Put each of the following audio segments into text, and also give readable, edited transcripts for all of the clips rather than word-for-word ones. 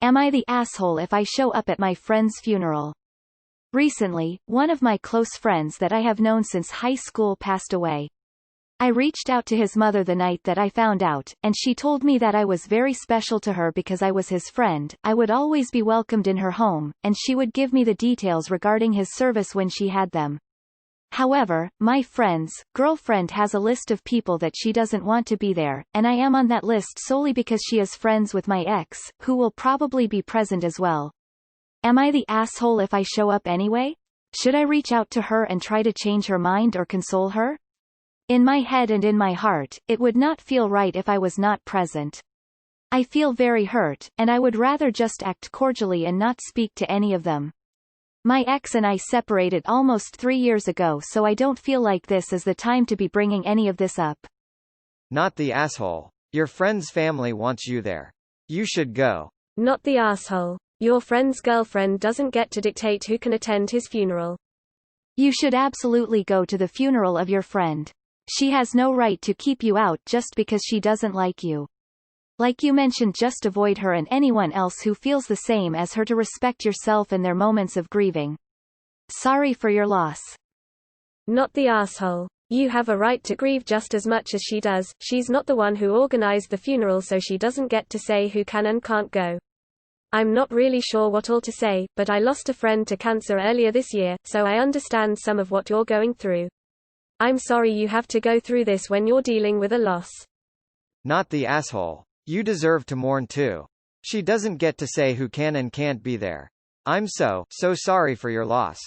Am I the asshole if I show up at my friend's funeral? Recently, one of my close friends that I have known since high school passed away. I reached out to his mother the night that I found out, and she told me that I was very special to her because I was his friend, I would always be welcomed in her home, and she would give me the details regarding his service when she had them. However, my friend's girlfriend has a list of people that she doesn't want to be there, and I am on that list solely because she is friends with my ex, who will probably be present as well. Am I the asshole if I show up anyway? Should I reach out to her and try to change her mind or console her? In my head and in my heart, it would not feel right if I was not present. I feel very hurt, and I would rather just act cordially and not speak to any of them. My ex and I separated almost 3 years ago, so I don't feel like this is the time to be bringing any of this up. Not the asshole. Your friend's family wants you there. You should go. Not the asshole. Your friend's girlfriend doesn't get to dictate who can attend his funeral. You should absolutely go to the funeral of your friend. She has no right to keep you out just because she doesn't like you. Like you mentioned, just avoid her and anyone else who feels the same as her to respect yourself and their moments of grieving. Sorry for your loss. Not the asshole. You have a right to grieve just as much as she does. She's not the one who organized the funeral, so she doesn't get to say who can and can't go. I'm not really sure what all to say, but I lost a friend to cancer earlier this year, so I understand some of what you're going through. I'm sorry you have to go through this when you're dealing with a loss. Not the asshole. You deserve to mourn too. She doesn't get to say who can and can't be there. I'm so sorry for your loss.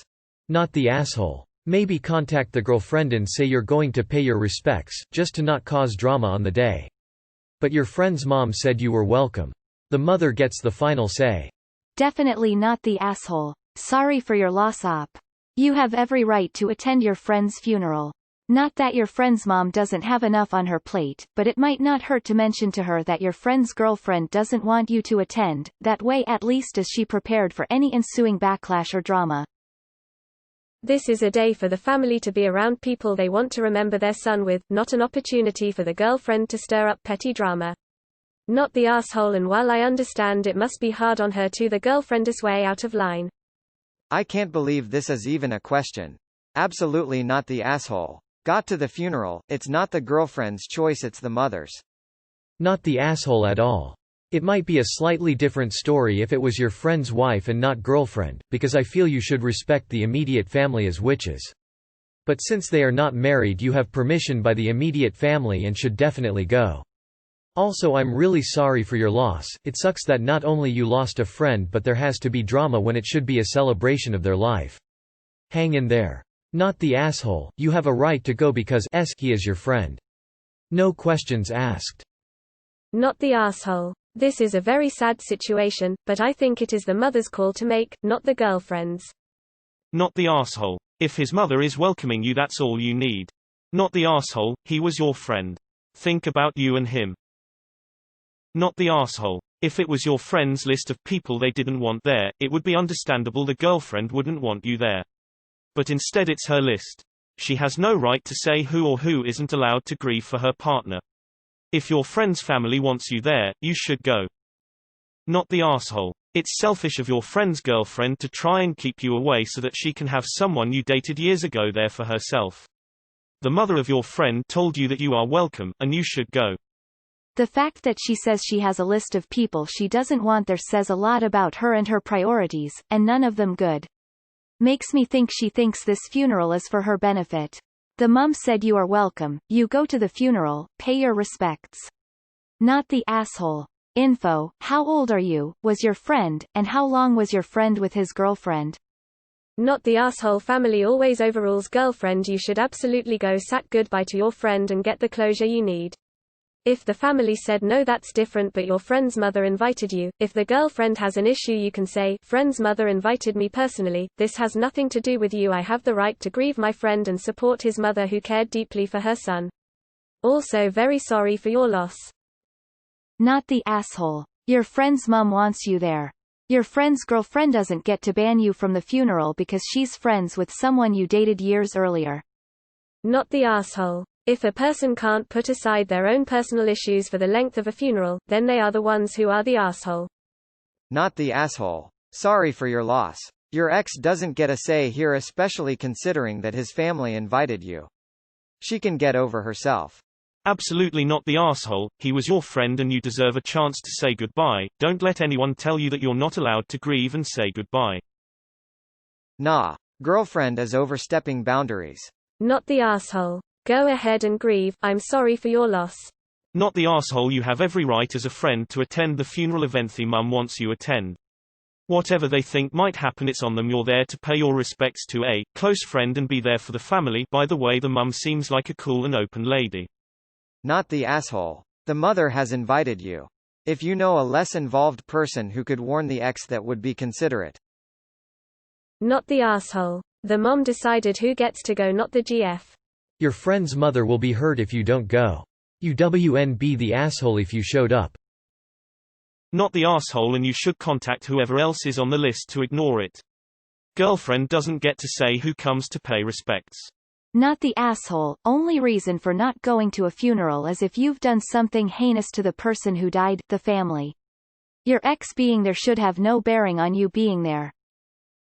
Not the asshole. Maybe contact the girlfriend and say you're going to pay your respects, just to not cause drama on the day. But your friend's mom said you were welcome. The mother gets the final say. Definitely not the asshole. Sorry for your loss, op. You have every right to attend your friend's funeral. Not that your friend's mom doesn't have enough on her plate, but it might not hurt to mention to her that your friend's girlfriend doesn't want you to attend, that way at least is she prepared for any ensuing backlash or drama. This is a day for the family to be around people they want to remember their son with, not an opportunity for the girlfriend to stir up petty drama. Not the asshole, and while I understand it must be hard on her too, the girlfriend is way out of line. I can't believe this is even a question. Absolutely not the asshole. Got to the funeral, it's not the girlfriend's choice, it's the mother's. Not the asshole at all. It might be a slightly different story if it was your friend's wife and not girlfriend, because I feel you should respect the immediate family as witches. But since they are not married, you have permission by the immediate family and should definitely go. Also, I'm really sorry for your loss. It sucks that not only you lost a friend, but there has to be drama when it should be a celebration of their life. Hang in there. Not the asshole. You have a right to go because he is your friend. No questions asked. Not the asshole. This is a very sad situation, but I think it is the mother's call to make, not the girlfriend's. Not the asshole. If his mother is welcoming you, that's all you need. Not the asshole. He was your friend. Think about you and him. Not the asshole. If it was your friend's list of people they didn't want there, it would be understandable the girlfriend wouldn't want you there. But instead it's her list. She has no right to say who or who isn't allowed to grieve for her partner. If your friend's family wants you there, you should go. Not the asshole. It's selfish of your friend's girlfriend to try and keep you away so that she can have someone you dated years ago there for herself. The mother of your friend told you that you are welcome, and you should go. The fact that she says she has a list of people she doesn't want there says a lot about her and her priorities, and none of them good. Makes me think she thinks this funeral is for her benefit. The mum said you are welcome, you go to the funeral, pay your respects. Not the asshole. Info: how old are you, was your friend, and how long was your friend with his girlfriend? Not the asshole. Family always overrules girlfriend. You should absolutely go say goodbye to your friend and get the closure you need. If the family said no, that's different, but your friend's mother invited you. If the girlfriend has an issue, you can say, friend's mother invited me personally, this has nothing to do with you, I have the right to grieve my friend and support his mother who cared deeply for her son. Also very sorry for your loss. Not the asshole. Your friend's mom wants you there. Your friend's girlfriend doesn't get to ban you from the funeral because she's friends with someone you dated years earlier. Not the asshole. If a person can't put aside their own personal issues for the length of a funeral, then they are the ones who are the asshole. Not the asshole. Sorry for your loss. Your ex doesn't get a say here, especially considering that his family invited you. She can get over herself. Absolutely not the asshole, he was your friend and you deserve a chance to say goodbye. Don't let anyone tell you that you're not allowed to grieve and say goodbye. Nah. Girlfriend is overstepping boundaries. Not the asshole. Go ahead and grieve, I'm sorry for your loss. Not the asshole, you have every right as a friend to attend the funeral event the mum wants you attend. Whatever they think might happen, it's on them. You're there to pay your respects to a close friend and be there for the family. By the way, the mum seems like a cool and open lady. Not the asshole. The mother has invited you. If you know a less involved person who could warn the ex, that would be considerate. Not the asshole. The mom decided who gets to go, not the GF. Your friend's mother will be hurt if you don't go. You WN be the asshole if you showed up. Not the asshole, and you should contact whoever else is on the list to ignore it. Girlfriend doesn't get to say who comes to pay respects. Not the asshole. Only reason for not going to a funeral is if you've done something heinous to the person who died, the family. Your ex being there should have no bearing on you being there.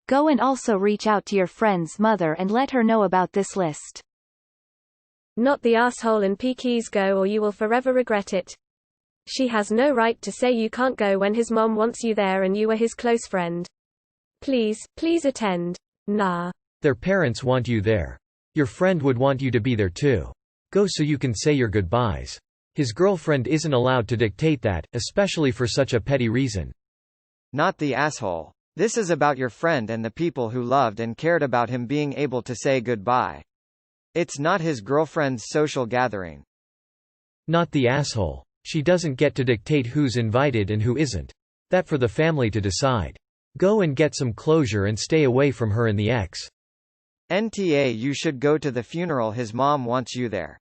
Go and also reach out to your friend's mother and let her know about this list. Not the asshole, and PKs go or you will forever regret it. She has no right to say you can't go when his mom wants you there and you are his close friend. Please attend. Nah. Their parents want you there. Your friend would want you to be there too. Go so you can say your goodbyes. His girlfriend isn't allowed to dictate that, especially for such a petty reason. Not the asshole. This is about your friend and the people who loved and cared about him being able to say goodbye. It's not his girlfriend's social gathering. Not the asshole. She doesn't get to dictate who's invited and who isn't. That for the family to decide. Go and get some closure and stay away from her and the ex. NTA, you should go to the funeral. His mom wants you there.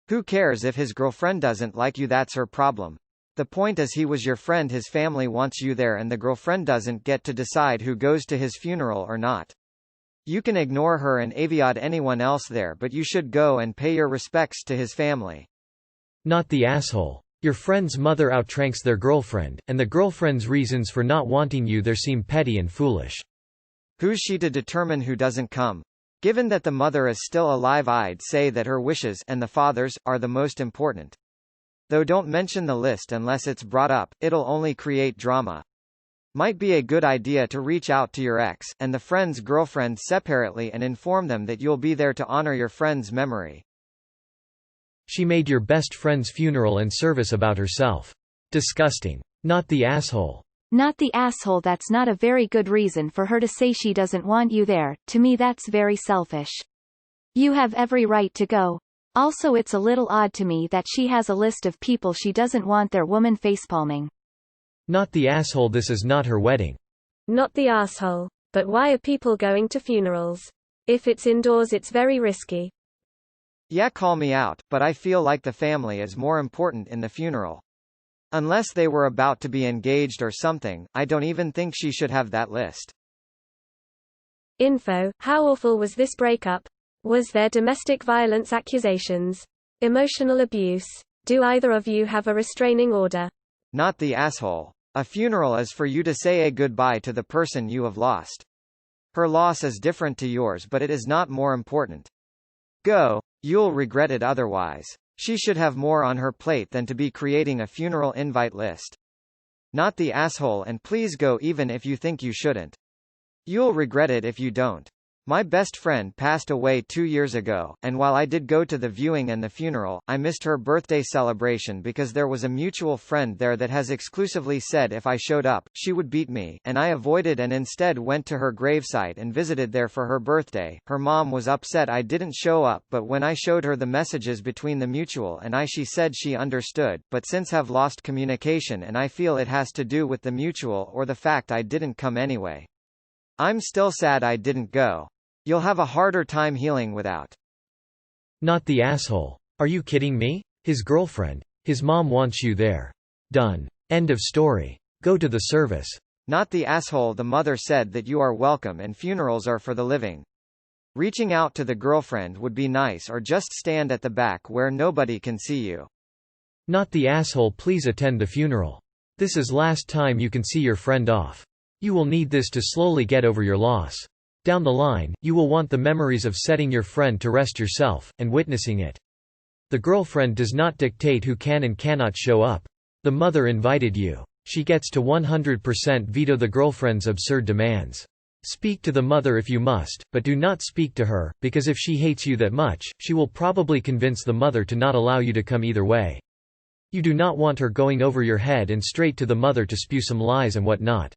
Who cares if his girlfriend doesn't like you? That's her problem. The point is, he was your friend, his family wants you there, and the girlfriend doesn't get to decide who goes to his funeral or not. You can ignore her and avoid anyone else there, but you should go and pay your respects to his family. Not the asshole. Your friend's mother outranks their girlfriend, and the girlfriend's reasons for not wanting you there seem petty and foolish. Who's she to determine who doesn't come? Given that the mother is still alive, I'd say that her wishes, and the father's, are the most important. Though don't mention the list unless it's brought up, it'll only create drama. Might be a good idea to reach out to your ex, and the friend's girlfriend separately and inform them that you'll be there to honor your friend's memory. She made your best friend's funeral and service about herself. Disgusting. Not the asshole. Not the asshole. That's not a very good reason for her to say she doesn't want you there. To me, that's very selfish. You have every right to go. Also, it's a little odd to me that she has a list of people she doesn't want their woman facepalming. Not the asshole. This is not her wedding. Not the asshole. But why are people going to funerals? If it's indoors, it's very risky. Yeah, call me out, but I feel like the family is more important in the funeral. Unless they were about to be engaged or something, I don't even think she should have that list. Info: how awful was this breakup? Was there domestic violence accusations? Emotional abuse? Do either of you have a restraining order? Not the asshole. A funeral is for you to say a goodbye to the person you have lost. Her loss is different to yours, but it is not more important. Go. You'll regret it otherwise. She should have more on her plate than to be creating a funeral invite list. Not the asshole, and please go even if you think you shouldn't. You'll regret it if you don't. My best friend passed away 2 years ago, and while I did go to the viewing and the funeral, I missed her birthday celebration because there was a mutual friend there that has exclusively said if I showed up, she would beat me, and I avoided and instead went to her gravesite and visited there for her birthday. Her mom was upset I didn't show up, but when I showed her the messages between the mutual and I, she said she understood, but since have lost communication, and I feel it has to do with the mutual or the fact I didn't come anyway. I'm still sad I didn't go. You'll have a harder time healing without. Not the asshole. Are you kidding me? His girlfriend. His mom wants you there. Done. End of story. Go to the service. Not the asshole. The mother said that you are welcome and funerals are for the living. Reaching out to the girlfriend would be nice, or just stand at the back where nobody can see you. Not the asshole. Please attend the funeral. This is last time you can see your friend off. You will need this to slowly get over your loss. Down the line, you will want the memories of setting your friend to rest yourself, and witnessing it. The girlfriend does not dictate who can and cannot show up. The mother invited you. She gets to 100% veto the girlfriend's absurd demands. Speak to the mother if you must, but do not speak to her, because if she hates you that much, she will probably convince the mother to not allow you to come either way. You do not want her going over your head and straight to the mother to spew some lies and what not.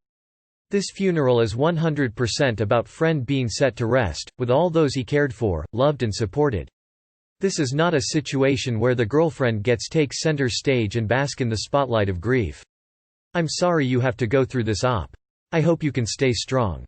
This funeral is 100% about friend being set to rest, with all those he cared for, loved and supported. This is not a situation where the girlfriend gets take center stage and bask in the spotlight of grief. I'm sorry you have to go through this op. I hope you can stay strong.